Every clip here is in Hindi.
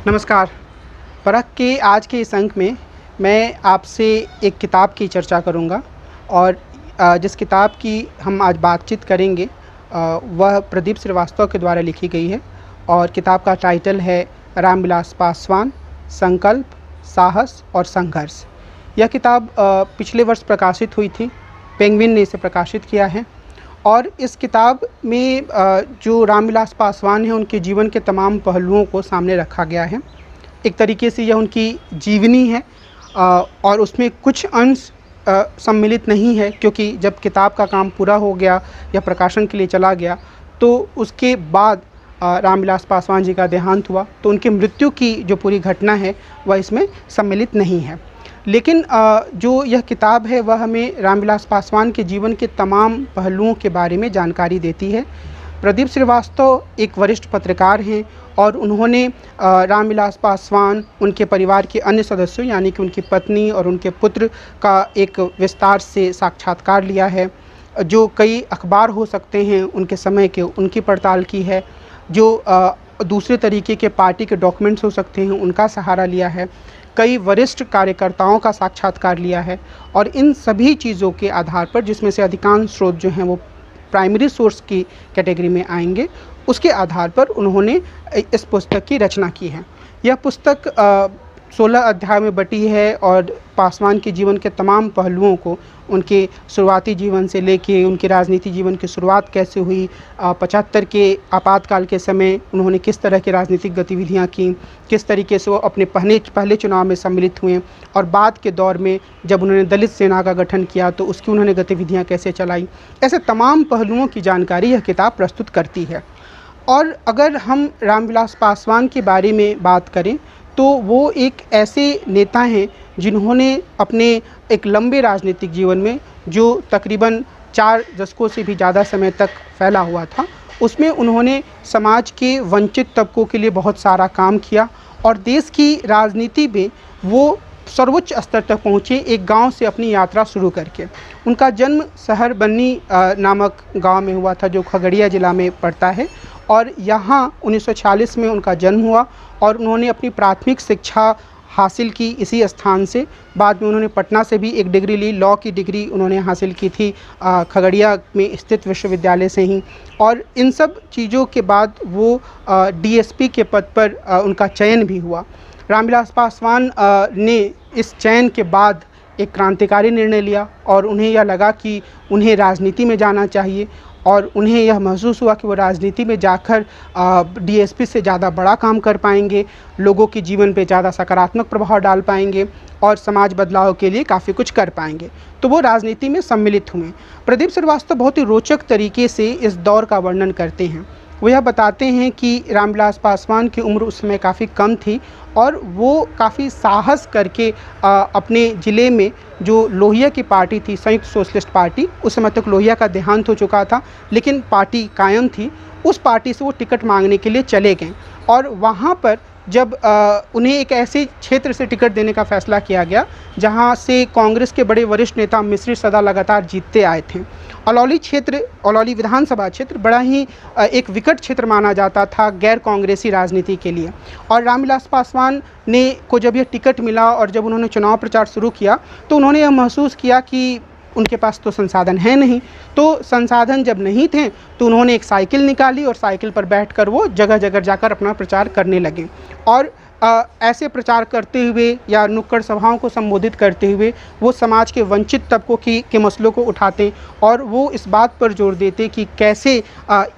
नमस्कार। परख के आज के इस अंक में मैं आपसे एक किताब की चर्चा करूंगा और जिस किताब की हम आज बातचीत करेंगे वह प्रदीप श्रीवास्तव के द्वारा लिखी गई है और किताब का टाइटल है रामविलास पासवान, संकल्प, साहस और संघर्ष। यह किताब पिछले वर्ष प्रकाशित हुई थी। पेंगुइन ने इसे प्रकाशित किया है और इस किताब में जो रामविलास पासवान हैं उनके जीवन के तमाम पहलुओं को सामने रखा गया है। एक तरीके से यह उनकी जीवनी है और उसमें कुछ अंश सम्मिलित नहीं है, क्योंकि जब किताब का काम पूरा हो गया या प्रकाशन के लिए चला गया तो उसके बाद रामविलास पासवान जी का देहांत हुआ, तो उनकी मृत्यु की जो पूरी घटना है वह इसमें सम्मिलित नहीं है। लेकिन जो यह किताब है वह हमें रामविलास पासवान के जीवन के तमाम पहलुओं के बारे में जानकारी देती है। प्रदीप श्रीवास्तव एक वरिष्ठ पत्रकार हैं और उन्होंने रामविलास पासवान, उनके परिवार के अन्य सदस्यों यानी कि उनकी पत्नी और उनके पुत्र का एक विस्तार से साक्षात्कार लिया है। जो कई अखबार हो सकते हैं उनके समय के, उनकी पड़ताल की है। जो दूसरे तरीके के पार्टी के डॉक्यूमेंट्स हो सकते हैं उनका सहारा लिया है। कई वरिष्ठ कार्यकर्ताओं का साक्षात्कार लिया है और इन सभी चीज़ों के आधार पर, जिसमें से अधिकांश स्रोत जो हैं वो प्राइमरी सोर्स की कैटेगरी में आएंगे, उसके आधार पर उन्होंने इस पुस्तक की रचना की है। यह पुस्तक 16 अध्याय में बटी है और पासवान के जीवन के तमाम पहलुओं को, उनके शुरुआती जीवन से लेके उनके राजनीति जीवन की शुरुआत कैसे हुई, 75 के आपातकाल के समय उन्होंने किस तरह की राजनीतिक गतिविधियां की, किस तरीके से वो अपने पहले चुनाव में सम्मिलित हुए और बाद के दौर में जब उन्होंने दलित सेना का गठन किया तो उसकी उन्होंने गतिविधियाँ कैसे चलाई, ऐसे तमाम पहलुओं की जानकारी यह किताब प्रस्तुत करती है। और अगर हम रामविलास पासवान के बारे में बात करें तो वो एक ऐसे नेता हैं जिन्होंने अपने एक लंबे राजनीतिक जीवन में, जो तकरीबन 4 दशकों से भी ज़्यादा समय तक फैला हुआ था, उसमें उन्होंने समाज के वंचित तबकों के लिए बहुत सारा काम किया और देश की राजनीति में वो सर्वोच्च स्तर तक पहुँचे, एक गांव से अपनी यात्रा शुरू करके। उनका जन्म शहर बन्नी नामक गांव में हुआ था जो खगड़िया ज़िला में पड़ता है और यहाँ 1946 में उनका जन्म हुआ और उन्होंने अपनी प्राथमिक शिक्षा हासिल की इसी स्थान से। बाद में उन्होंने पटना से भी एक डिग्री ली, लॉ की डिग्री उन्होंने हासिल की थी खगड़िया में स्थित विश्वविद्यालय से ही। और इन सब चीज़ों के बाद वो डीएसपी के पद पर उनका चयन भी हुआ। रामविलास पासवान ने इस चयन के बाद एक क्रांतिकारी निर्णय लिया और उन्हें यह लगा कि उन्हें राजनीति में जाना चाहिए और उन्हें यह महसूस हुआ कि वो राजनीति में जाकर डीएसपी से ज़्यादा बड़ा काम कर पाएंगे, लोगों के जीवन पे ज़्यादा सकारात्मक प्रभाव डाल पाएंगे और समाज बदलाव के लिए काफ़ी कुछ कर पाएंगे। तो वो राजनीति में सम्मिलित हुए। प्रदीप श्रीवास्तव बहुत ही रोचक तरीके से इस दौर का वर्णन करते हैं। वो यह बताते हैं कि रामविलास पासवान की उम्र उस समय काफ़ी कम थी और वो काफ़ी साहस करके अपने ज़िले में जो लोहिया की पार्टी थी, संयुक्त सोशलिस्ट पार्टी, उस समय तक लोहिया का देहांत हो चुका था लेकिन पार्टी कायम थी, उस पार्टी से वो टिकट मांगने के लिए चले गए और वहाँ पर जब उन्हें एक ऐसे क्षेत्र से टिकट देने का फैसला किया गया जहाँ से कांग्रेस के बड़े वरिष्ठ नेता मिश्र सदा लगातार जीतते आए थे। अलौली विधानसभा क्षेत्र बड़ा ही एक विकट क्षेत्र माना जाता था गैर कांग्रेसी राजनीति के लिए। और रामविलास पासवान ने को जब यह टिकट मिला और जब उन्होंने चुनाव प्रचार शुरू किया तो उन्होंने यह महसूस किया कि उनके पास तो संसाधन है नहीं। तो संसाधन जब नहीं थे तो उन्होंने एक साइकिल निकाली और साइकिल पर बैठकर वो जगह जगह जाकर अपना प्रचार करने लगे और ऐसे प्रचार करते हुए या नुक्कड़ सभाओं को संबोधित करते हुए वो समाज के वंचित तबकों के मसलों को उठाते और वो इस बात पर जोर देते कि कैसे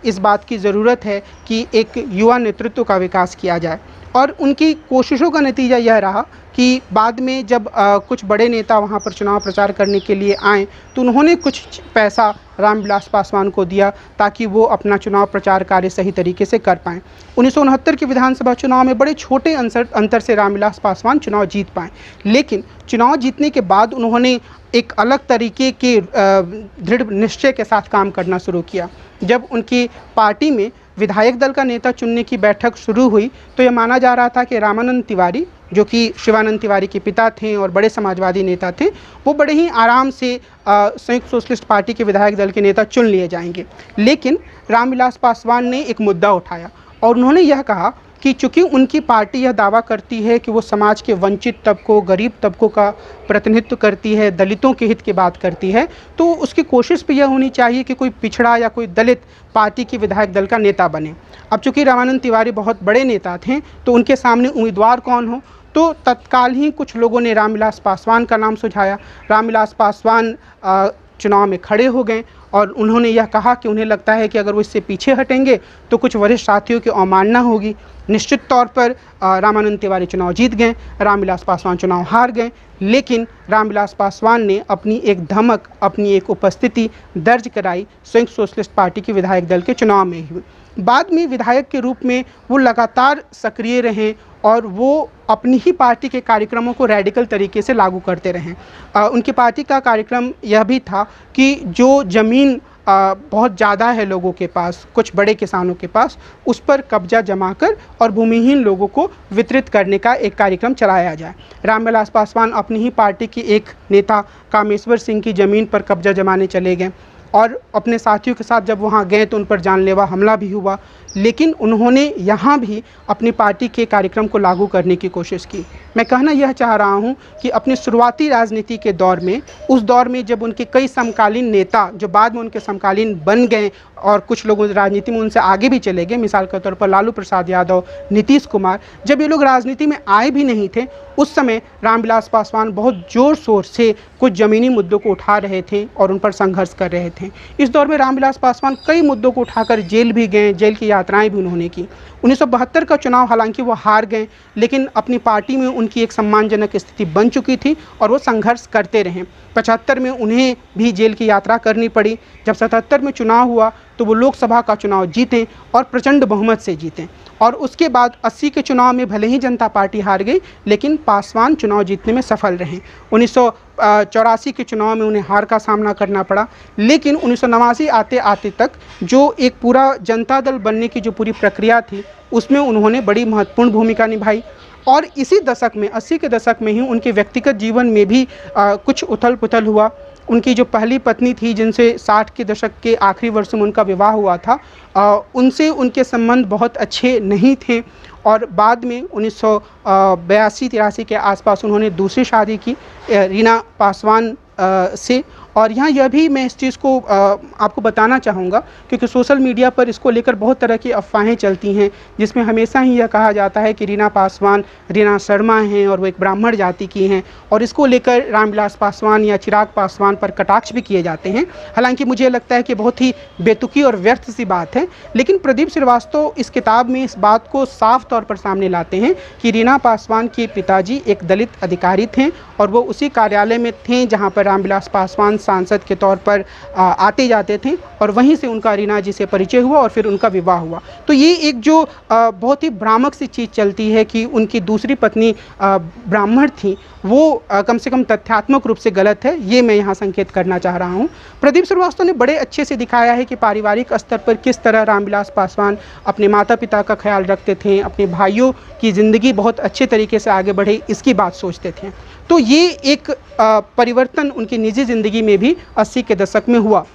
इस बात की ज़रूरत है कि एक युवा नेतृत्व का विकास किया जाए। और उनकी कोशिशों का नतीजा यह रहा कि बाद में जब कुछ बड़े नेता वहाँ पर चुनाव प्रचार करने के लिए आए तो उन्होंने कुछ पैसा रामविलास पासवान को दिया ताकि वो अपना चुनाव प्रचार कार्य सही तरीके से कर पाएँ। 1969 के विधानसभा चुनाव में बड़े छोटे अंतर से रामविलास पासवान चुनाव जीत पाए, लेकिन चुनाव जीतने के बाद उन्होंने एक अलग तरीके के दृढ़ निश्चय के साथ काम करना शुरू किया। जब उनकी पार्टी में विधायक दल का नेता चुनने की बैठक शुरू हुई तो यह माना जा रहा था कि रामानंद तिवारी, जो कि शिवानंद तिवारी के पिता थे और बड़े समाजवादी नेता थे, वो बड़े ही आराम से संयुक्त सोशलिस्ट पार्टी के विधायक दल के नेता चुन लिए जाएंगे। लेकिन रामविलास पासवान ने एक मुद्दा उठाया और उन्होंने यह कहा कि चूँकि उनकी पार्टी यह दावा करती है कि वो समाज के वंचित तबकों, गरीब तबकों का प्रतिनिधित्व करती है, दलितों के हित की बात करती है, तो उसकी कोशिश भी यह होनी चाहिए कि कोई पिछड़ा या कोई दलित पार्टी के विधायक दल का नेता बने। अब चूँकि रामानंद तिवारी बहुत बड़े नेता थे, तो उनके सामने उम्मीदवार कौन हो, तो तत्काल ही कुछ लोगों ने रामविलास पासवान का नाम सुझाया। रामविलास पासवान चुनाव में खड़े हो गए और उन्होंने यह कहा कि उन्हें लगता है कि अगर वो इससे पीछे हटेंगे तो कुछ वरिष्ठ साथियों की अवमानना होगी। निश्चित तौर पर रामानंद तिवारी चुनाव जीत गए, रामविलास पासवान चुनाव हार गए, लेकिन रामविलास पासवान ने अपनी एक धमक, अपनी एक उपस्थिति दर्ज कराई संयुक्त सोशलिस्ट पार्टी के विधायक दल के चुनाव में ही। बाद में विधायक के रूप में वो लगातार सक्रिय रहे और वो अपनी ही पार्टी के कार्यक्रमों को रेडिकल तरीके से लागू करते रहें। उनकी पार्टी का कार्यक्रम यह भी था कि जो ज़मीन बहुत ज़्यादा है लोगों के पास, कुछ बड़े किसानों के पास, उस पर कब्जा जमाकर और भूमिहीन लोगों को वितरित करने का एक कार्यक्रम चलाया जाए। रामविलास पासवान अपनी ही पार्टी के एक नेता कामेश्वर सिंह की ज़मीन पर कब्जा जमाने चले गए और अपने साथियों के साथ जब वहाँ गए तो उन पर जानलेवा हमला भी हुआ, लेकिन उन्होंने यहाँ भी अपनी पार्टी के कार्यक्रम को लागू करने की कोशिश की। मैं कहना यह चाह रहा हूँ कि अपने शुरुआती राजनीति के दौर में, उस दौर में जब उनके कई समकालीन नेता जो बाद में उनके समकालीन बन गए और कुछ लोगों राजनीति में उनसे आगे भी चले गए, मिसाल के तौर पर लालू प्रसाद यादव, नीतीश कुमार, जब ये लोग राजनीति में आए भी नहीं थे, उस समय रामविलास पासवान बहुत ज़ोर शोर से कुछ ज़मीनी मुद्दों को उठा रहे थे और उन पर संघर्ष कर रहे थे। इस दौर में रामविलास पासवान कई मुद्दों को उठाकर जेल भी गए, जेल की यात्राएं भी उन्होंने की। 1972 का चुनाव हालांकि वो हार गए, लेकिन अपनी पार्टी में उनकी एक सम्मानजनक स्थिति बन चुकी थी और वो संघर्ष करते रहे। 75 में उन्हें भी जेल की यात्रा करनी पड़ी। जब 77 में चुनाव हुआ तो वो लोकसभा का चुनाव जीते और प्रचंड बहुमत से जीते, और उसके बाद 80 के चुनाव में भले ही जनता पार्टी हार गई, लेकिन पासवान चुनाव जीतने में सफल रहे। 1984 के चुनाव में उन्हें हार का सामना करना पड़ा, लेकिन 1989 आते आते तक जो एक पूरा जनता दल बनने की जो पूरी प्रक्रिया थी, उसमें उन्होंने बड़ी महत्वपूर्ण भूमिका निभाई। और इसी दशक में, 80 के दशक में ही उनके व्यक्तिगत जीवन में भी कुछ उथल पुथल हुआ। उनकी जो पहली पत्नी थी, जिनसे 60 के दशक के आखिरी वर्षों में उनका विवाह हुआ था, उनसे उनके संबंध बहुत अच्छे नहीं थे और बाद में 1982-83 के आसपास उन्होंने दूसरी शादी की रीना पासवान से। और यहाँ यह भी मैं इस चीज़ को आपको बताना चाहूँगा, क्योंकि सोशल मीडिया पर इसको लेकर बहुत तरह की अफवाहें चलती हैं, जिसमें हमेशा ही यह कहा जाता है कि रीना पासवान रीना शर्मा हैं और वो एक ब्राह्मण जाति की हैं, और इसको लेकर रामविलास पासवान या चिराग पासवान पर कटाक्ष भी किए जाते हैं। हालांकि मुझे लगता है कि बहुत ही बेतुकी और व्यर्थ सी बात है, लेकिन प्रदीप श्रीवास्तव इस किताब में इस बात को साफ तौर पर सामने लाते हैं कि रीना पासवान के पिताजी एक दलित अधिकारी थे और वो उसी कार्यालय में थे जहाँ पर रामविलास पासवान सांसद के तौर पर आते जाते थे, और वहीं से उनका रीना जी से परिचय हुआ और फिर उनका विवाह हुआ। तो ये एक जो बहुत ही भ्रामक सी चीज़ चलती है कि उनकी दूसरी पत्नी ब्राह्मण थी, वो कम से कम तथ्यात्मक रूप से गलत है, ये मैं यहाँ संकेत करना चाह रहा हूँ। प्रदीप श्रीवास्तव ने बड़े अच्छे से दिखाया है कि पारिवारिक स्तर पर किस तरह रामविलास पासवान अपने माता पिता का ख्याल रखते थे, अपने भाइयों की ज़िंदगी बहुत अच्छे तरीके से आगे बढ़े इसकी बात सोचते थे। तो ये एक परिवर्तन उनकी निजी ज़िंदगी में भी 80 के दशक में हुआ।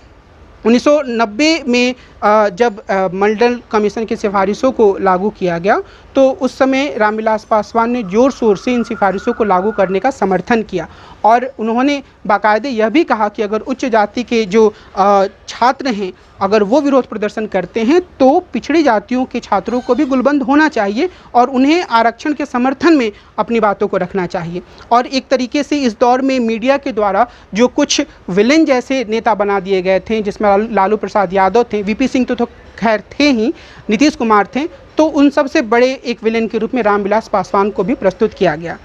1990 में जब मंडल कमीशन की सिफारिशों को लागू किया गया, तो उस समय रामविलास पासवान ने ज़ोर शोर से इन सिफारिशों को लागू करने का समर्थन किया और उन्होंने बाकायदे यह भी कहा कि अगर उच्च जाति के जो छात्र हैं, अगर वो विरोध प्रदर्शन करते हैं तो पिछड़ी जातियों के छात्रों को भी गुलबंद होना चाहिए और उन्हें आरक्षण के समर्थन में अपनी बातों को रखना चाहिए। और एक तरीके से इस दौर में मीडिया के द्वारा जो कुछ विलेन जैसे नेता बना दिए गए थे, जिसमें लालू प्रसाद यादव थे, वीपी सिंह तो खैर थे ही, नीतीश कुमार थे, तो उन सबसे बड़े एक विलेन के रूप में रामविलास पासवान को भी प्रस्तुत किया गया।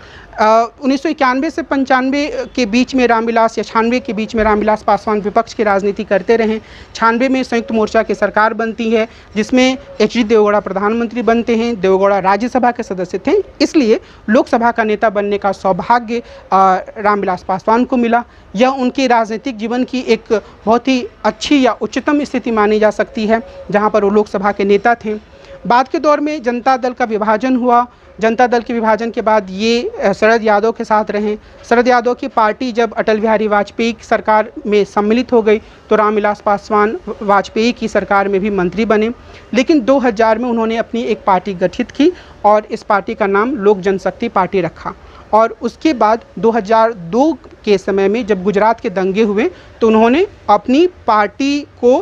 1991 से 95 के बीच में रामविलास या 96 के बीच में रामविलास पासवान विपक्ष की राजनीति करते रहे। 96 में संयुक्त मोर्चा की सरकार बनती है, जिसमें एच.डी. देवेगौड़ा प्रधानमंत्री बनते हैं। देवेगौड़ा राज्यसभा के सदस्य थे, इसलिए लोकसभा का नेता बनने का सौभाग्य रामविलास पासवान को मिला। यह उनके राजनीतिक जीवन की एक बहुत ही अच्छी या उच्चतम स्थिति मानी जा सकती है, जहाँ पर वो लोकसभा के नेता थे। बाद के दौर में जनता दल का विभाजन हुआ, जनता दल के विभाजन के बाद ये शरद यादव के साथ रहे। शरद यादव की पार्टी जब अटल बिहारी वाजपेयी की सरकार में सम्मिलित हो गई तो रामविलास पासवान वाजपेयी की सरकार में भी मंत्री बने। लेकिन 2000 में उन्होंने अपनी एक पार्टी गठित की और इस पार्टी का नाम लोक जनशक्ति पार्टी रखा। और उसके बाद 2002 के समय में जब गुजरात के दंगे हुए तो उन्होंने अपनी पार्टी को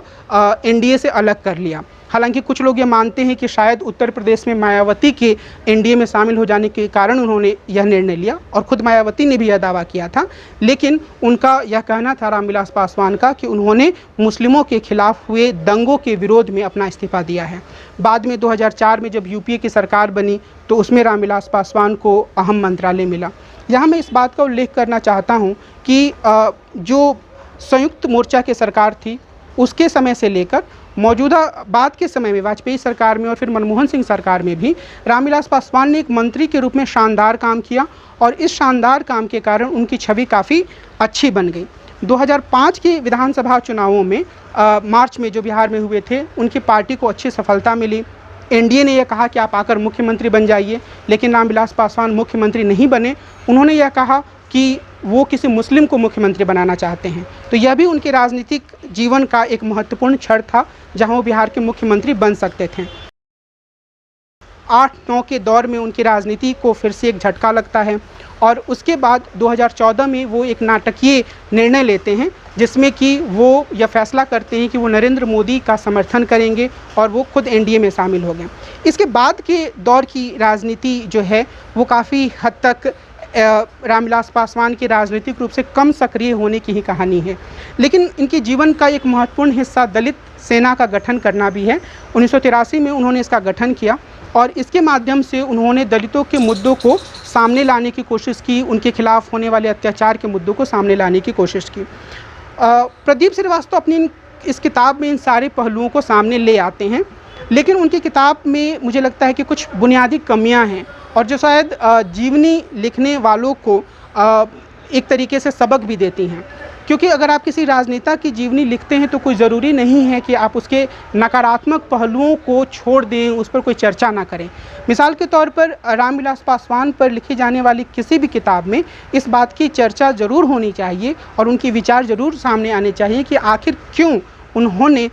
एनडीए से अलग कर लिया। हालांकि कुछ लोग ये मानते हैं कि शायद उत्तर प्रदेश में मायावती के एनडीए में शामिल हो जाने के कारण उन्होंने यह निर्णय लिया, और खुद मायावती ने भी यह दावा किया था। लेकिन उनका यह कहना था रामविलास पासवान का कि उन्होंने मुस्लिमों के खिलाफ हुए दंगों के विरोध में अपना इस्तीफा दिया है। बाद में 2004 में जब यूपीए की सरकार बनी तो उसमें रामविलास पासवान को अहम मंत्रालय मिला। यहाँ मैं इस बात का उल्लेख करना चाहता हूँ कि जो संयुक्त मोर्चा की सरकार थी उसके समय से लेकर मौजूदा बाद के समय में वाजपेयी सरकार में और फिर मनमोहन सिंह सरकार में भी रामविलास पासवान ने एक मंत्री के रूप में शानदार काम किया, और इस शानदार काम के कारण उनकी छवि काफ़ी अच्छी बन गई। 2005 के विधानसभा चुनावों में मार्च में जो बिहार में हुए थे, उनकी पार्टी को अच्छी सफलता मिली। एनडीए ने यह कहा कि आप आकर मुख्यमंत्री बन जाइए, लेकिन रामविलास पासवान मुख्यमंत्री नहीं बने। उन्होंने यह कहा कि वो किसी मुस्लिम को मुख्यमंत्री बनाना चाहते हैं। तो यह भी उनके राजनीतिक जीवन का एक महत्वपूर्ण क्षण था जहां वो बिहार के मुख्यमंत्री बन सकते थे। 8-9 के दौर में उनकी राजनीति को फिर से एक झटका लगता है, और उसके बाद 2014 में वो एक नाटकीय निर्णय लेते हैं जिसमें कि वो यह फैसला करते हैं कि वो नरेंद्र मोदी का समर्थन करेंगे, और वो खुद एनडीए में शामिल हो गए। इसके बाद के दौर की राजनीति जो है वो काफ़ी हद तक रामविलास पासवान की राजनीतिक रूप से कम सक्रिय होने की ही कहानी है। लेकिन इनके जीवन का एक महत्वपूर्ण हिस्सा दलित सेना का गठन करना भी है। 1983 में उन्होंने इसका गठन किया, और इसके माध्यम से उन्होंने दलितों के मुद्दों को सामने लाने की कोशिश की, उनके खिलाफ होने वाले अत्याचार के मुद्दों को सामने लाने की कोशिश की। प्रदीप श्रीवास्तव अपनी इस किताब में इन सारे पहलुओं को सामने ले आते हैं, लेकिन उनकी किताब में मुझे लगता है कि कुछ बुनियादी कमियां हैं, और जो शायद जीवनी लिखने वालों को एक तरीके से सबक भी देती हैं। क्योंकि अगर आप किसी राजनेता की जीवनी लिखते हैं तो कोई ज़रूरी नहीं है कि आप उसके नकारात्मक पहलुओं को छोड़ दें, उस पर कोई चर्चा ना करें। मिसाल के तौर पर रामविलास पासवान पर लिखी जाने वाली किसी भी किताब में इस बात की चर्चा ज़रूर होनी चाहिए और उनके विचार ज़रूर सामने आने चाहिए कि आखिर क्यों उन्होंने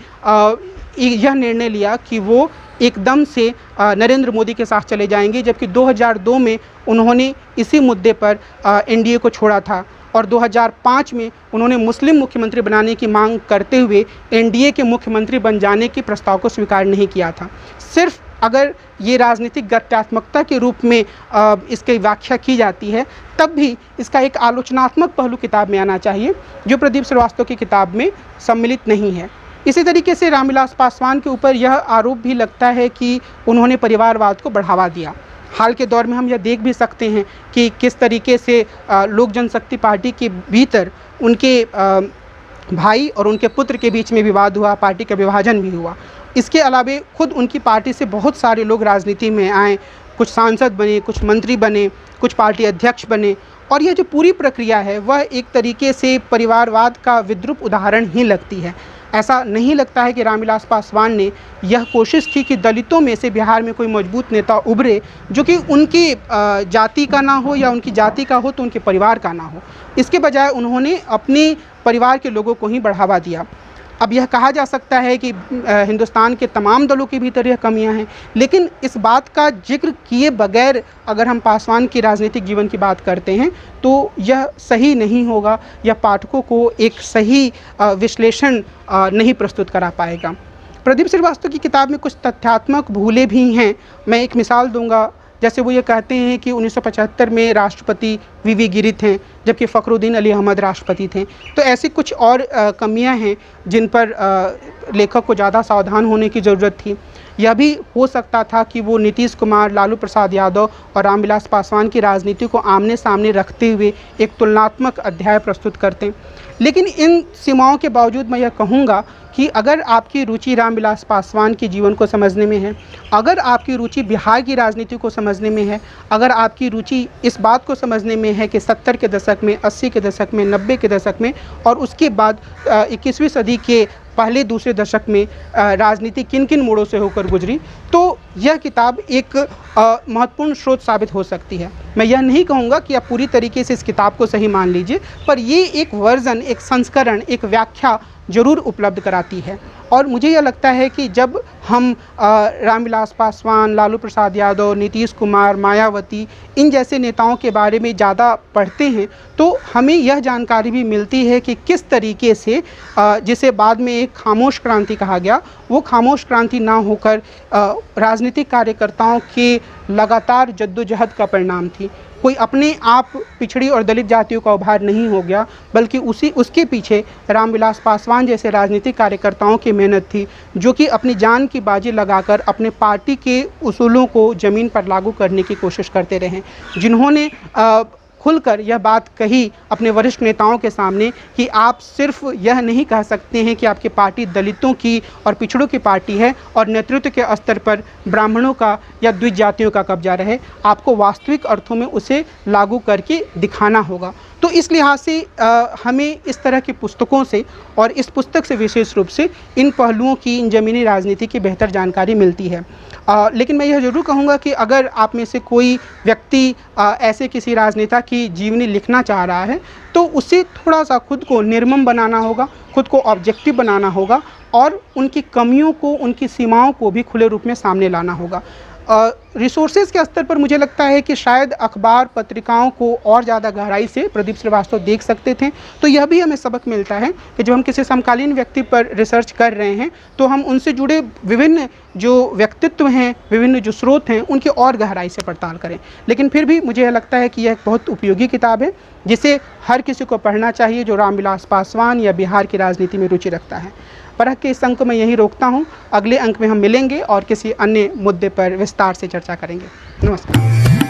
यह निर्णय लिया कि वो एकदम से नरेंद्र मोदी के साथ चले जाएंगे, जबकि 2002 में उन्होंने इसी मुद्दे पर एनडीए को छोड़ा था, और 2005 में उन्होंने मुस्लिम मुख्यमंत्री बनाने की मांग करते हुए एनडीए के मुख्यमंत्री बन जाने के प्रस्ताव को स्वीकार नहीं किया था। सिर्फ अगर ये राजनीतिक गत्यात्मकता के रूप में इसकी व्याख्या की जाती है, तब भी इसका एक आलोचनात्मक पहलू किताब में आना चाहिए, जो प्रदीप श्रीवास्तव की किताब में सम्मिलित नहीं है। इसी तरीके से रामविलास पासवान के ऊपर यह आरोप भी लगता है कि उन्होंने परिवारवाद को बढ़ावा दिया। हाल के दौर में हम यह देख भी सकते हैं कि किस तरीके से लोक जनशक्ति पार्टी के भीतर उनके भाई और उनके पुत्र के बीच में विवाद हुआ, पार्टी का विभाजन भी हुआ। इसके अलावे खुद उनकी पार्टी से बहुत सारे लोग राजनीति में आए, कुछ सांसद बने, कुछ मंत्री बने, कुछ पार्टी अध्यक्ष बने, और यह जो पूरी प्रक्रिया है वह एक तरीके से परिवारवाद का विद्रूप उदाहरण ही लगती है। ऐसा नहीं लगता है कि रामविलास पासवान ने यह कोशिश की कि दलितों में से बिहार में कोई मजबूत नेता उभरे जो कि उनकी जाति का ना हो या उनकी जाति का हो तो उनके परिवार का ना हो। इसके बजाय उन्होंने अपने परिवार के लोगों को ही बढ़ावा दिया। अब यह कहा जा सकता है कि हिंदुस्तान के तमाम दलों के भीतर यह कमियां हैं, लेकिन इस बात का जिक्र किए बगैर अगर हम पासवान की राजनीतिक जीवन की बात करते हैं तो यह सही नहीं होगा, यह पाठकों को एक सही विश्लेषण नहीं प्रस्तुत करा पाएगा। प्रदीप श्रीवास्तव की किताब में कुछ तथ्यात्मक भूलें भी हैं। मैं एक मिसाल दूंगा, जैसे वो ये कहते हैं कि 1975 में राष्ट्रपति वीवी गिरी थे, जबकि फ़खरुद्दीन अली अहमद राष्ट्रपति थे। तो ऐसी कुछ और कमियां हैं जिन पर लेखक को ज़्यादा सावधान होने की ज़रूरत थी। यह भी हो सकता था कि वो नीतीश कुमार, लालू प्रसाद यादव और रामविलास पासवान की राजनीति को आमने सामने रखते हुए एक तुलनात्मक अध्याय प्रस्तुत करते। लेकिन इन सीमाओं के बावजूद मैं यह कहूँगा कि अगर आपकी रुचि रामविलास पासवान के जीवन को समझने में है, अगर आपकी रुचि बिहार की राजनीति को समझने में है, अगर आपकी रुचि इस बात को समझने में है कि 70 के दशक में, 80 के दशक में, 90 के दशक में और उसके बाद 21वीं सदी के पहले दूसरे दशक में राजनीति किन किन मोड़ों से होकर गुजरी, तो यह किताब एक महत्वपूर्ण स्रोत साबित हो सकती है। मैं यह नहीं कहूँगा कि आप पूरी तरीके से इस किताब को सही मान लीजिए, पर ये एक वर्ज़न, एक संस्करण, एक व्याख्या ज़रूर उपलब्ध कराती है। और मुझे यह लगता है कि जब हम रामविलास पासवान, लालू प्रसाद यादव, नीतीश कुमार, मायावती, इन जैसे नेताओं के बारे में ज़्यादा पढ़ते हैं तो हमें यह जानकारी भी मिलती है कि किस तरीके से जिसे बाद में एक खामोश क्रांति कहा गया, वो खामोश क्रांति ना होकर राजनीतिक कार्यकर्ताओं के लगातार जद्दोजहद का परिणाम थी। कोई अपने आप पिछड़ी और दलित जातियों का उभार नहीं हो गया, बल्कि उसके पीछे रामविलास पासवान जैसे राजनीतिक कार्यकर्ताओं की मेहनत थी, जो कि अपनी जान की बाजी लगाकर अपने पार्टी के उसूलों को ज़मीन पर लागू करने की कोशिश करते रहे, जिन्होंने खुलकर यह बात कही अपने वरिष्ठ नेताओं के सामने कि आप सिर्फ यह नहीं कह सकते हैं कि आपकी पार्टी दलितों की और पिछड़ों की पार्टी है और नेतृत्व के स्तर पर ब्राह्मणों का या द्विज जातियों का कब्जा रहे, आपको वास्तविक अर्थों में उसे लागू करके दिखाना होगा। तो इस लिहाज से हमें इस तरह की पुस्तकों से और इस पुस्तक से विशेष रूप से इन पहलुओं की, इन ज़मीनी राजनीति की बेहतर जानकारी मिलती है। लेकिन मैं यह ज़रूर कहूँगा कि अगर आप में से कोई व्यक्ति ऐसे किसी राजनेता की जीवनी लिखना चाह रहा है तो उसे थोड़ा सा खुद को निर्मम बनाना होगा, खुद को ऑब्जेक्टिव बनाना होगा और उनकी कमियों को, उनकी सीमाओं को भी खुले रूप में सामने लाना होगा। रिसोर्सेज के स्तर पर मुझे लगता है कि शायद अखबार पत्रिकाओं को और ज़्यादा गहराई से प्रदीप श्रीवास्तव देख सकते थे। तो यह भी हमें सबक मिलता है कि जब हम किसी समकालीन व्यक्ति पर रिसर्च कर रहे हैं तो हम उनसे जुड़े विभिन्न जो व्यक्तित्व हैं, विभिन्न जो स्रोत हैं, उनकी और गहराई से पड़ताल करें। लेकिन फिर भी मुझे लगता है कि यह एक बहुत उपयोगी किताब है जिसे हर किसी को पढ़ना चाहिए जो रामविलास पासवान या बिहार की राजनीति में रुचि रखता है। परख के इस अंक को मैं यहीं रोकता हूँ। अगले अंक में हम मिलेंगे और किसी अन्य मुद्दे पर विस्तार से चर्चा करेंगे। नमस्कार।